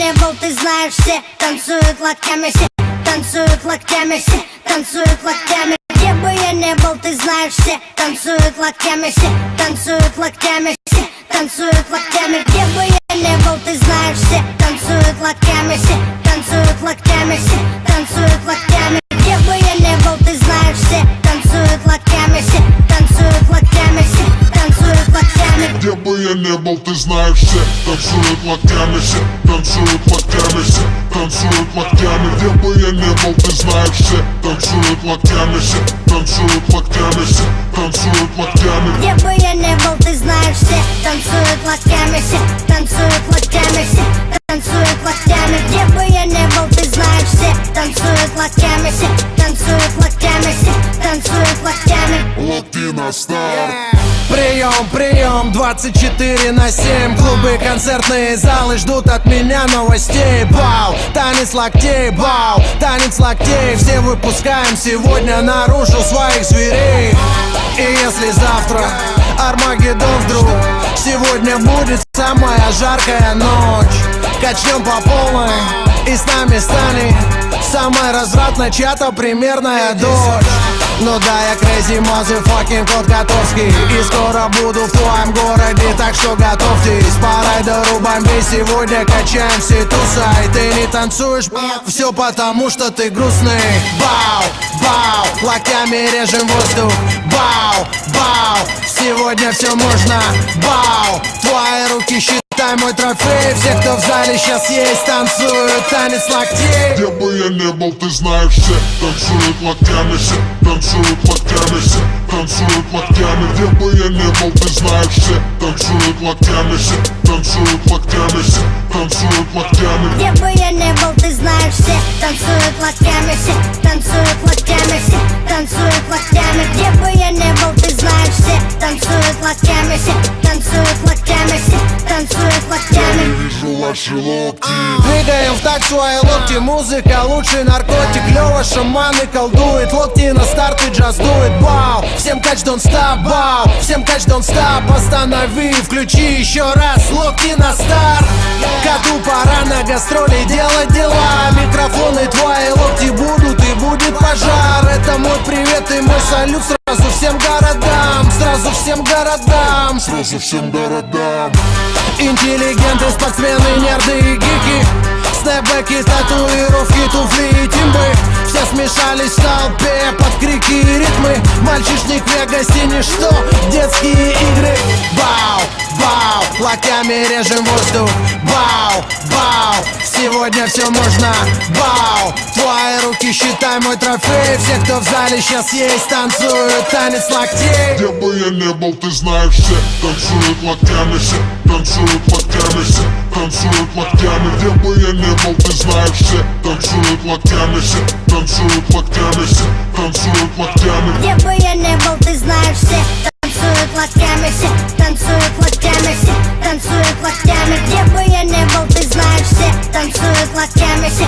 не был, ты знаешь, все танцуют локтями, все танцуют локтями, все танцуют локтями. Где бы я не был, ты знаешь, все танцуют локтями, все танцуют локтями, все танцуют локтями. Где бы я не был, ты знаешь, все танцуют локтями, все танцуют локтями, все танцуют локтями. Где бы я не был, ты знаешь, все танцуют локтями, все танцуют локтями, все танцуют локтями. Где бы я не был, ты знаешь, все танцуют локтями, все танцуют локтями, все танцуют локтями. Где бы я не был, ты знаешь, все танцуют локтями, все танцуют локтями, все танцуют локтями. Где бы я не был, ты знаешь, все танцуют локтями, все танцуют локтями, все танцуют локтями. Где бы я не был, ты знаешь, все танцуют локтями, все танцуют локтями, все танцуют локтями. Локти на старт. Прием, прием, 24/7. Клубы, концертные залы ждут от меня новостей. Бау, танец локтей, бау, танец локтей. Все выпускаем сегодня наружу своих зверей. И если завтра Армагеддон вдруг, сегодня будет самая жаркая ночь. Качнем по полной, и с нами станет самая развратная чья-то примерная дочь. Ну да, я crazy motherfucking кот Котовский, и скоро буду в твоем городе, так что готовьтесь. По райдеру бомбей сегодня качаем все туса. И ты не танцуешь, все потому что ты грустный. Бау, бау, локтями режем воздух. Бау, бау, сегодня все можно. Бау, твои руки считай мой трофей. Все, кто в зале сейчас есть, танцуют танец локтей. Где бы я не был, ты знаешь, все танцуют локтями, все танцуют локтями, все танцуют локтями. Где бы я не был, ты знаешь, все танцуют локтями, все танцуют локтями, все танцуют локтями. Где бы я не был, ты знаешь, все танцуют локтями, все танцуют локтями, все танцуют локтями. Где бы я не был, ты знаешь, все танцуют локтями, все танцуют локтями, все танцуют локтями. Вижу ваши локти. Двигаем в такт свои локти, музыка лучший наркотик. Лёва шаманы колдует, локти на старт и джаз дует. Бау, всем кач don't stop, бау, всем кач don't stop. Останови, включи еще раз, локти на старт. Коту пора на гастроли делать дела. Микрофоны твои локти будут и будет пожар. Это мой привет и мой салют сразу всем городам. Сразу всем городам. Сразу всем городам. Интеллигенты, спортсмены, нерды и гики. Снэпбэки, татуировки, туфли и тимбы. Все смешались в толпе под крики и ритмы. Мальчишник в Вегасе ничто, детские игры. Бау, бау, локтями режем воздух. Бау, бау, сегодня все можно. Бау, твои руки считай мой трофей. Все, кто в зале сейчас есть, танцуют танец локтей. Где бы я не был, ты знаешь, все танцуют локтями, все танцуют локтями, все танцуют локтями. Где бы я не был, ты знаешь, все танцуют локтями, все танцуют локтями, все танцуют локтями. Где бы я не был, ты знаешь, все танцуют локтями, все танцуют локтями, все танцуют локтями. Где бы я не был, ты знаешь, все танцуют локтями, все